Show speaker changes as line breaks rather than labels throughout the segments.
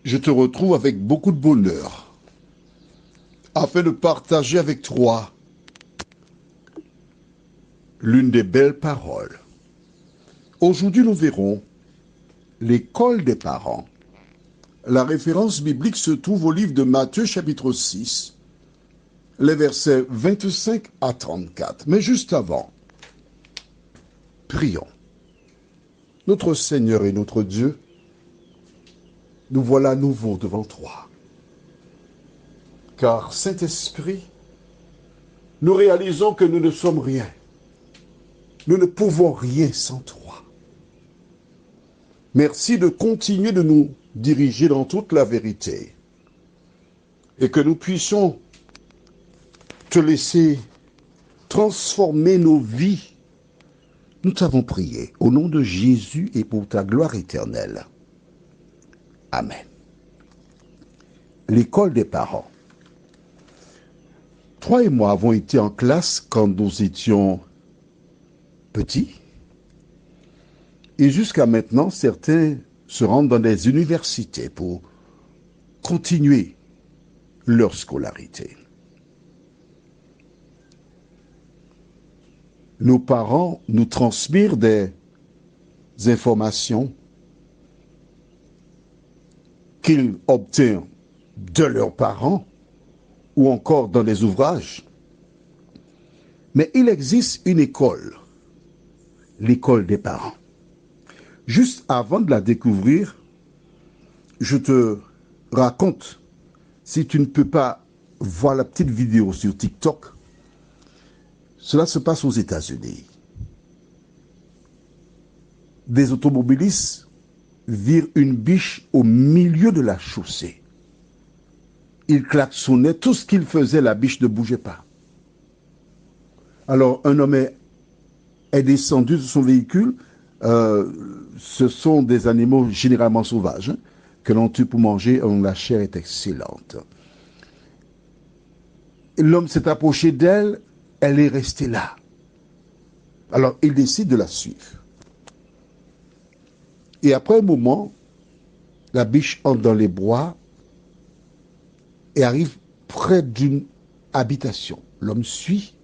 je te retrouve avec beaucoup de bonheur afin de partager avec toi l'une des belles paroles. Aujourd'hui, nous verrons l'école des parents. La référence biblique se trouve au livre de Matthieu chapitre 6, les versets 25 à 34. Mais juste avant, prions. Notre Seigneur et notre Dieu, nous voilà à nouveau devant toi. Car, Saint-Esprit, nous réalisons que nous ne sommes rien. Nous ne pouvons rien sans toi. Merci de continuer de nous diriger dans toute la vérité et que nous puissions te laisser transformer nos vies. Nous t'avons prié au nom de Jésus et pour ta gloire éternelle. Amen. L'école des parents. Toi et moi avons été en classe quand nous étions petits. Et jusqu'à maintenant, certains se rendent dans des universités pour continuer leur scolarité. Nos parents nous transmirent des informations qu'ils obtiennent de leurs parents ou encore dans des ouvrages. Mais il existe une école, l'école des parents. Juste avant de la découvrir, je te raconte, si tu ne peux pas voir la petite vidéo sur TikTok, cela se passe aux États-Unis. Des automobilistes virent une biche au milieu de la chaussée. Ils klaxonnaient, tout ce qu'ils faisaient, la biche ne bougeait pas. Alors un homme est descendu de son véhicule. Ce sont des animaux généralement sauvages que l'on tue pour manger, dont la chair est excellente. L'homme s'est approché d'elle, elle est restée là. Alors il décide de la suivre. Et après un moment, la biche entre dans les bois et arrive près d'une habitation. L'homme suit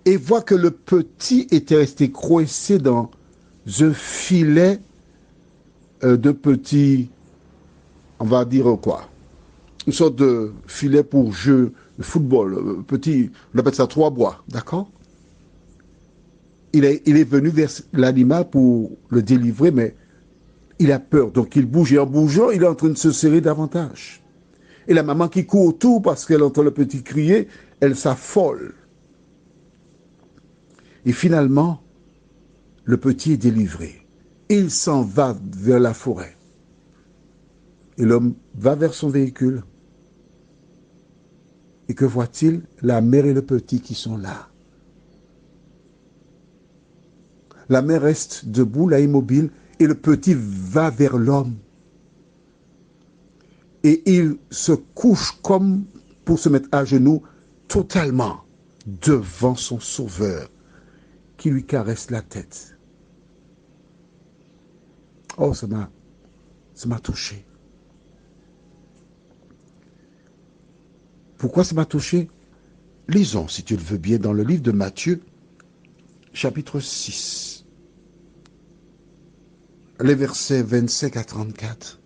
et voit que le petit était resté coincé dans un filet de petits, on va dire quoi, une sorte de filet pour jeu de football, petit, on appelle ça 3 bois, d'accord? Il est venu vers l'animal pour le délivrer, mais il a peur, donc il bouge, et en bougeant, il est en train de se serrer davantage. Et la maman qui court autour parce qu'elle entend le petit crier, elle s'affole. Et finalement, le petit est délivré. Il s'en va vers la forêt. Et l'homme va vers son véhicule. Et que voit-il? La mère et le petit qui sont là. La mère reste debout, là, immobile, et le petit va vers l'homme. Et il se couche comme pour se mettre à genoux totalement devant son sauveur qui lui caresse la tête. Oh, ça m'a touché. Pourquoi ça m'a touché? Lisons, si tu le veux bien, dans le livre de Matthieu, chapitre 6, les versets 25 à 34.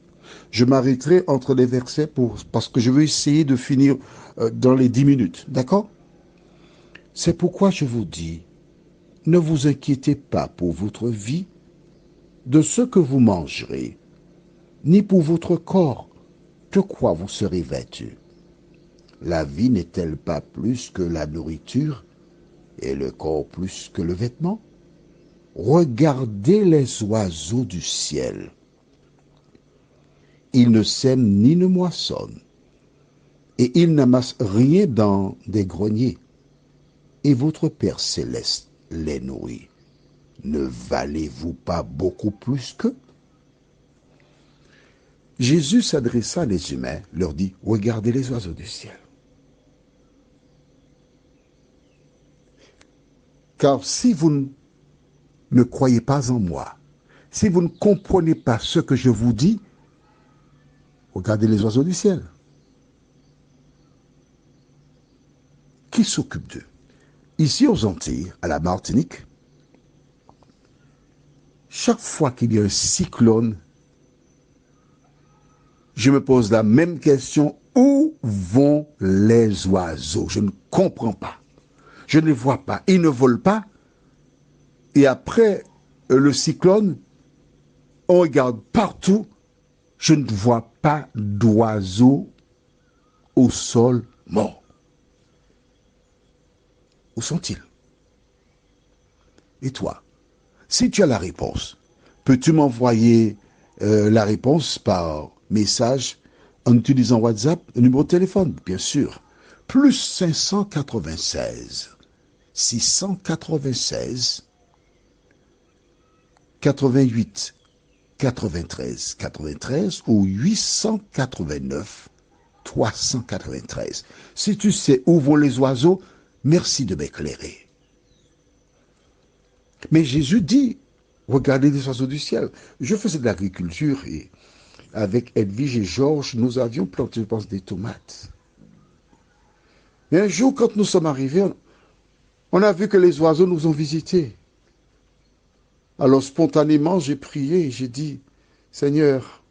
Je m'arrêterai entre les versets parce que je veux essayer de finir dans les 10 minutes. D'accord? C'est pourquoi je vous dis, ne vous inquiétez pas pour votre vie, de ce que vous mangerez, ni pour votre corps, de quoi vous serez vêtus. La vie n'est-elle pas plus que la nourriture, et le corps plus que le vêtement? Regardez les oiseaux du ciel. Ils ne sèment ni ne moissonnent, et ils n'amassent rien dans des greniers. Et votre Père céleste les nourrit. Ne valez-vous pas beaucoup plus qu'eux? Jésus s'adressa à les humains, leur dit, regardez les oiseaux du ciel. Car si vous ne croyez pas en moi, si vous ne comprenez pas ce que je vous dis, Regardez les oiseaux du ciel. Qui s'occupe d'eux? Ici aux Antilles, à la Martinique, chaque fois qu'il y a un cyclone, je me pose la même question. Où vont les oiseaux? Je ne comprends pas. Je ne les vois pas. Ils ne volent pas. Et après le cyclone, on regarde partout. Je ne vois pas d'oiseaux au sol morts. Où sont-ils? Et toi, si tu as la réponse, peux-tu m'envoyer la réponse par message en utilisant WhatsApp, le numéro de téléphone, bien sûr. Plus 596 696 88 93 ou 889 393. Si tu sais où vont les oiseaux, merci de m'éclairer. Mais Jésus dit, regardez les oiseaux du ciel. Je faisais de l'agriculture et avec Edwige et Georges, nous avions planté, je pense, des tomates. Et un jour, quand nous sommes arrivés, on a vu que les oiseaux nous ont visités. Alors spontanément, j'ai prié et j'ai dit, Seigneur,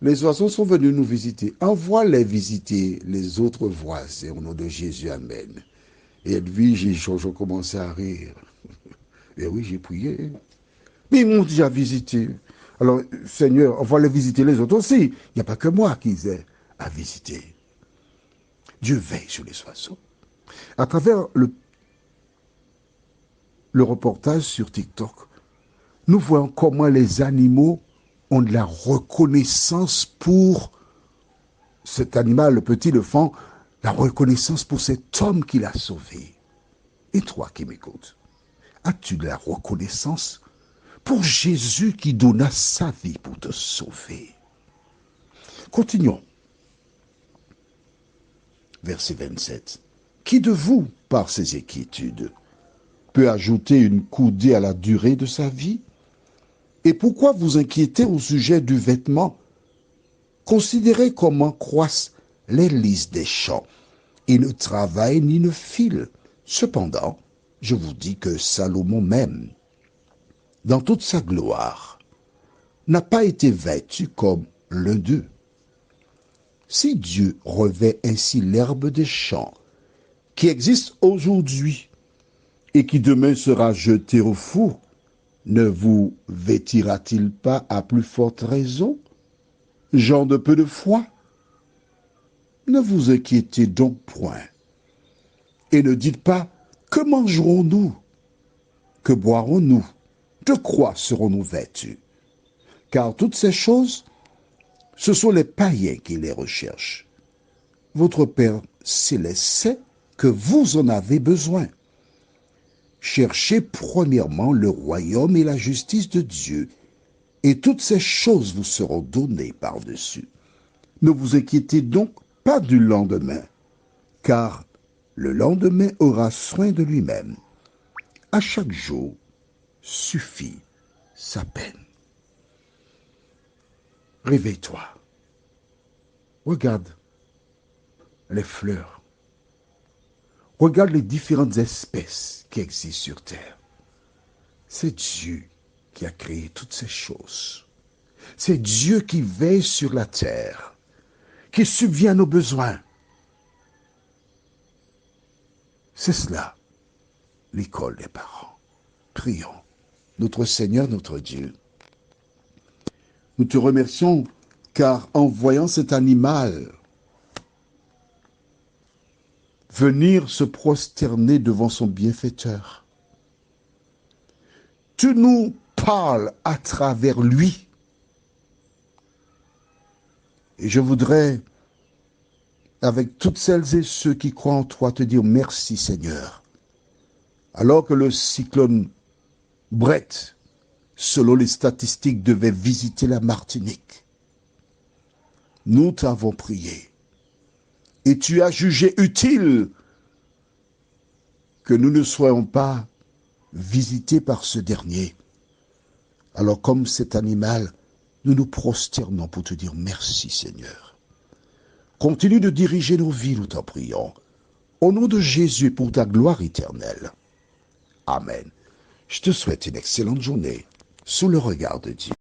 les oiseaux sont venus nous visiter. Envoie-les visiter les autres voisins au nom de Jésus. Amen. Et Edwige et Georges ont commencé à rire. Et oui, j'ai prié. Mais ils m'ont déjà visité. Alors, Seigneur, envoie-les visiter les autres aussi. Il n'y a pas que moi qui ai à visiter. Dieu veille sur les oiseaux. À travers le reportage sur TikTok, nous voyons comment les animaux ont de la reconnaissance pour cet animal, le petit éléphant, la reconnaissance pour cet homme qui l'a sauvé. Et toi qui m'écoutes, as-tu de la reconnaissance pour Jésus qui donna sa vie pour te sauver? Continuons. Verset 27. Qui de vous, par ses inquiétudes, peut ajouter une coudée à la durée de sa vie? Et pourquoi vous inquiétez au sujet du vêtement? Considérez comment croissent les lys des champs. Ils ne travaillent ni ne filent. Cependant, je vous dis que Salomon même, dans toute sa gloire, n'a pas été vêtu comme l'un d'eux. Si Dieu revêt ainsi l'herbe des champs, qui existe aujourd'hui et qui demain sera jetée au four, ne vous vêtira-t-il pas à plus forte raison, gens de peu de foi? Ne vous inquiétez donc point, et ne dites pas, que mangerons-nous? Que boirons-nous? De quoi serons-nous vêtus? Car toutes ces choses, ce sont les païens qui les recherchent. Votre Père céleste sait que vous en avez besoin. Cherchez premièrement le royaume et la justice de Dieu, et toutes ces choses vous seront données par-dessus. Ne vous inquiétez donc pas du lendemain, car le lendemain aura soin de lui-même. À chaque jour suffit sa peine. Réveille-toi. Regarde les fleurs. Regarde les différentes espèces qui existent sur Terre. C'est Dieu qui a créé toutes ces choses. C'est Dieu qui veille sur la terre, qui subvient à nos besoins. C'est cela, l'école des parents. Prions. Notre Seigneur, notre Dieu, nous te remercions car en voyant cet animal venir se prosterner devant son bienfaiteur, tu nous parles à travers lui. Et je voudrais, avec toutes celles et ceux qui croient en toi, te dire merci Seigneur. Alors que le cyclone Brett, selon les statistiques, devait visiter la Martinique, nous t'avons prié. Et tu as jugé utile que nous ne soyons pas visités par ce dernier. Alors comme cet animal, nous nous prosternons pour te dire merci, Seigneur. Continue de diriger nos vies, nous t'en prions. Au nom de Jésus, pour ta gloire éternelle. Amen. Je te souhaite une excellente journée sous le regard de Dieu.